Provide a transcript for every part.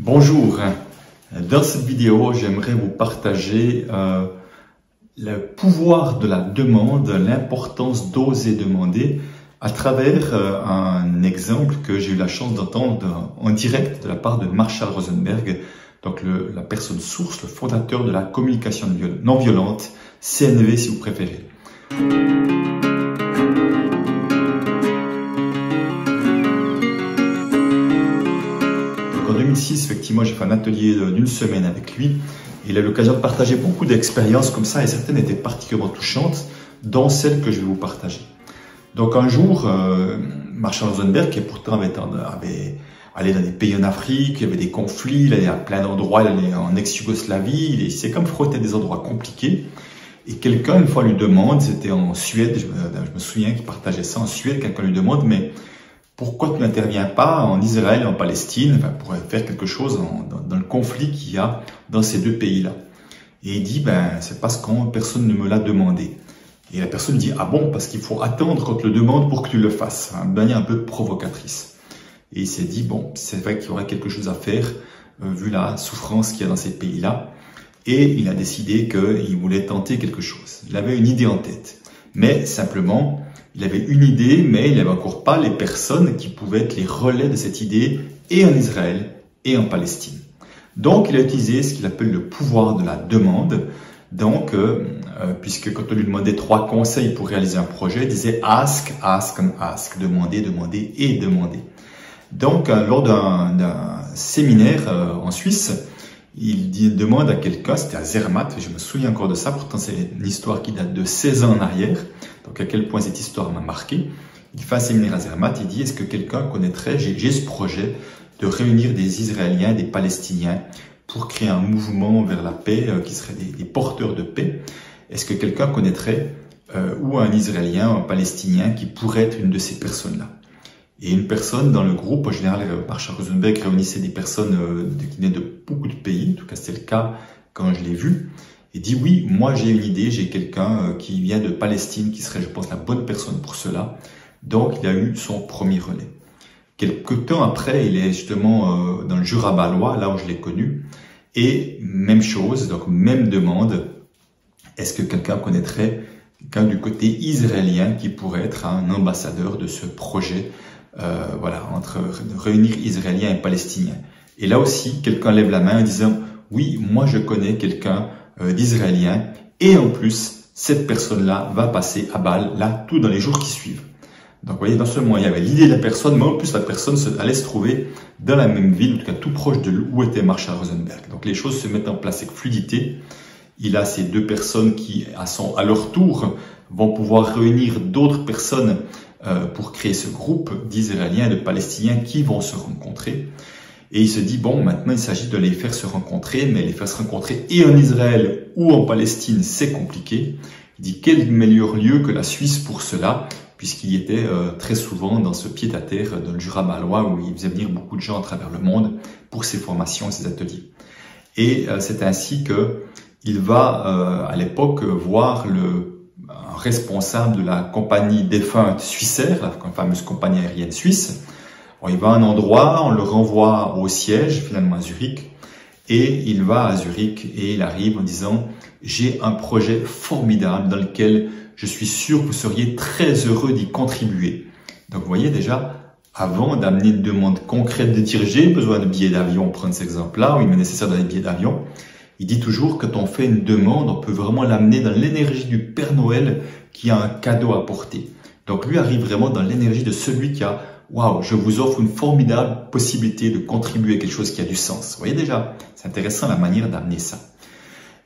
Bonjour, dans cette vidéo j'aimerais vous partager le pouvoir de la demande, l'importance d'oser demander à travers un exemple que j'ai eu la chance d'entendre en direct de la part de Marshall Rosenberg, donc la personne source, le fondateur de la communication non violente, CNV si vous préférez. En 2006, effectivement, j'ai fait un atelier d'une semaine avec lui. Il a eu l'occasion de partager beaucoup d'expériences comme ça et certaines étaient particulièrement touchantes, dont celle que je vais vous partager. Donc un jour, Marshall Rosenberg, qui pourtant avait allé dans des pays en Afrique, il y avait des conflits, il allait à plein d'endroits, il allait en ex-Yougoslavie, il s'est comme frotté des endroits compliqués. Et quelqu'un, une fois, lui demande, c'était en Suède, je me souviens qu'il partageait ça en Suède, quelqu'un lui demande, mais pourquoi tu n'interviens pas en Israël et en Palestine, pour faire quelque chose dans le conflit qu'il y a dans ces deux pays-là? Et il dit, c'est parce que personne ne me l'a demandé. Et la personne dit, ah bon, parce qu'il faut attendre qu'on te le demande pour que tu le fasses. De manière un peu provocatrice. Et il s'est dit, bon, c'est vrai qu'il y aurait quelque chose à faire, vu la souffrance qu'il y a dans ces pays-là. Et il a décidé qu'il voulait tenter quelque chose. Il avait une idée en tête. Mais simplement, il avait une idée, mais il n'avait encore pas les personnes qui pouvaient être les relais de cette idée, et en Israël et en Palestine. Donc, il a utilisé ce qu'il appelle le pouvoir de la demande. Donc, puisque quand on lui demandait 3 conseils pour réaliser un projet, il disait ask, ask and ask, demander, demander et demander. Donc, lors d'un séminaire en Suisse, il demande à quelqu'un, c'était à Zermatt, je me souviens encore de ça, pourtant c'est une histoire qui date de 16 ans en arrière, donc à quel point cette histoire m'a marqué. Il fait un séminaire à Zermatt, il dit, est-ce que quelqu'un connaîtrait, j'ai ce projet de réunir des Israéliens, des Palestiniens, pour créer un mouvement vers la paix, qui serait des porteurs de paix. Est-ce que quelqu'un connaîtrait, ou un Israélien, un Palestinien, qui pourrait être une de ces personnes-là? Et une personne dans le groupe, en général, Marshall Rosenberg réunissait des personnes qui venaient de beaucoup de pays, en tout cas c'était le cas quand je l'ai vu, et dit oui, moi j'ai une idée, j'ai quelqu'un qui vient de Palestine, qui serait, je pense, la bonne personne pour cela. Donc il a eu son premier relais. Quelques temps après, il est justement dans le Jura balois, là où je l'ai connu, et même chose, donc même demande, est-ce que quelqu'un connaîtrait quelqu'un du côté israélien qui pourrait être un ambassadeur de ce projet, entre réunir Israéliens et Palestiniens. Et là aussi, quelqu'un lève la main en disant, oui, moi je connais quelqu'un d'Israélien, et en plus, cette personne-là va passer à Bâle, là, tout dans les jours qui suivent. Donc vous voyez, non seulement il y avait l'idée de la personne, mais en plus la personne allait se trouver dans la même ville, en tout cas tout proche de où était Marshall Rosenberg. Donc les choses se mettent en place avec fluidité. Il a ces 2 personnes qui, à leur tour, vont pouvoir réunir d'autres personnes pour créer ce groupe d'Israéliens et de Palestiniens qui vont se rencontrer. Et il se dit, bon, maintenant il s'agit de les faire se rencontrer, mais les faire se rencontrer et en Israël ou en Palestine, c'est compliqué. Il dit, quel meilleur lieu que la Suisse pour cela, puisqu'il était très souvent dans ce pied-à-terre dans le Jura balois où il faisait venir beaucoup de gens à travers le monde pour ses formations et ses ateliers. Et c'est ainsi que il va à l'époque voir un responsable de la compagnie défunte Swissair, la fameuse compagnie aérienne suisse. Bon, il va à un endroit, on le renvoie au siège, finalement à Zurich, et il va à Zurich et il arrive en disant « J'ai un projet formidable dans lequel je suis sûr que vous seriez très heureux d'y contribuer. » Donc vous voyez déjà, avant d'amener une demande concrète de dire « J'ai besoin de billets d'avion », prendre cet exemple-là, où il m'est nécessaire d'aller des billets d'avion, il dit toujours que quand on fait une demande, on peut vraiment l'amener dans l'énergie du Père Noël qui a un cadeau à porter. Donc lui arrive vraiment dans l'énergie de celui qui a « Waouh, je vous offre une formidable possibilité de contribuer à quelque chose qui a du sens. » Vous voyez déjà, c'est intéressant la manière d'amener ça.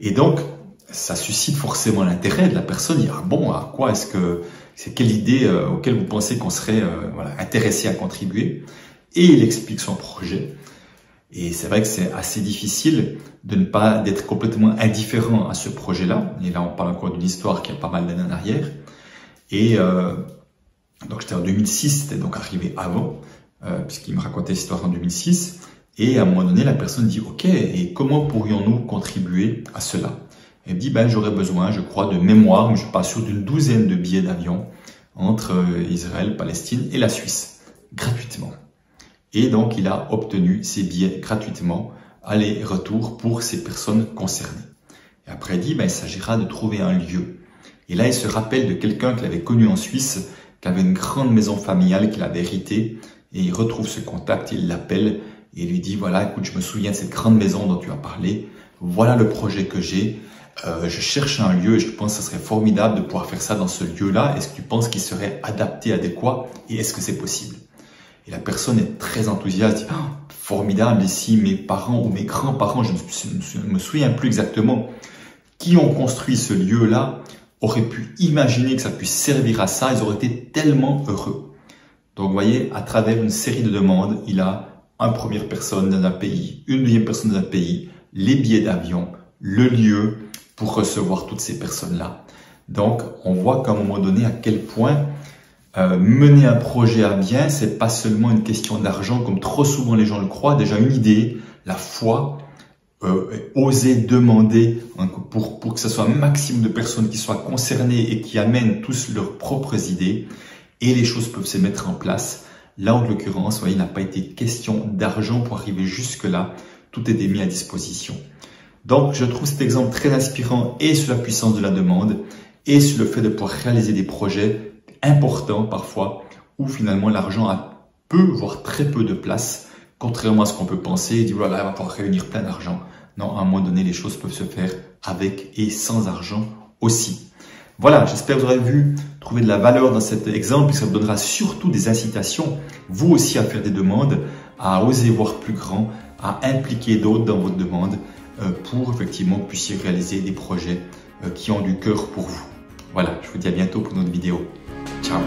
Et donc, ça suscite forcément l'intérêt de la personne. Il dit « Ah bon, à quoi est-ce que c'est quelle idée auquel vous pensez qu'on serait intéressé à contribuer ?» Et il explique son projet. Et c'est vrai que c'est assez difficile de ne pas d'être complètement indifférent à ce projet-là. Et là, on parle encore d'une histoire qui a pas mal d'années en arrière. Et donc, j'étais en 2006, c'était donc arrivé avant, puisqu'il me racontait l'histoire en 2006. Et à un moment donné, la personne dit « Ok, et comment pourrions-nous contribuer à cela ?» Elle me dit « J'aurais besoin, je crois, de mémoire, mais je suis pas sûr, d'une 12aine de billets d'avion entre Israël, Palestine et la Suisse, gratuitement. » Et donc, il a obtenu ses billets gratuitement, aller-retour pour ces personnes concernées. Et après, il dit, il s'agira de trouver un lieu. Et là, il se rappelle de quelqu'un qu'il avait connu en Suisse, qui avait une grande maison familiale qu'il avait héritée. Et il retrouve ce contact, il l'appelle et lui dit, voilà, écoute, je me souviens de cette grande maison dont tu as parlé. Voilà le projet que j'ai. Je cherche un lieu et je pense que ce serait formidable de pouvoir faire ça dans ce lieu-là. Est-ce que tu penses qu'il serait adapté, adéquat et est-ce que c'est possible? Et la personne est très enthousiaste, dit formidable, ici mes parents ou mes grands-parents, je ne me souviens plus exactement, qui ont construit ce lieu-là, auraient pu imaginer que ça puisse servir à ça, ils auraient été tellement heureux. Donc vous voyez, à travers une série de demandes, il a une première personne dans un pays, une deuxième personne dans un pays, les billets d'avion, le lieu pour recevoir toutes ces personnes-là. Donc on voit qu'à un moment donné à quel point mener un projet à bien, c'est pas seulement une question d'argent comme trop souvent les gens le croient. Déjà une idée, la foi, oser demander pour que ce soit un maximum de personnes qui soient concernées et qui amènent tous leurs propres idées et les choses peuvent se mettre en place. Là, en l'occurrence, vous voyez, il n'a pas été question d'argent pour arriver jusque-là. Tout était mis à disposition. Donc, je trouve cet exemple très inspirant et sur la puissance de la demande et sur le fait de pouvoir réaliser des projets important parfois où finalement l'argent a peu voire très peu de place contrairement à ce qu'on peut penser et dire voilà, il va pouvoir réunir plein d'argent. Non, à un moment donné les choses peuvent se faire avec et sans argent aussi. Voilà, j'espère que vous aurez trouver de la valeur dans cet exemple et ça vous donnera surtout des incitations vous aussi à faire des demandes, à oser voir plus grand, à impliquer d'autres dans votre demande pour effectivement que vous puissiez réaliser des projets qui ont du cœur pour vous. Voilà, je vous dis à bientôt pour une autre vidéo. Ciao.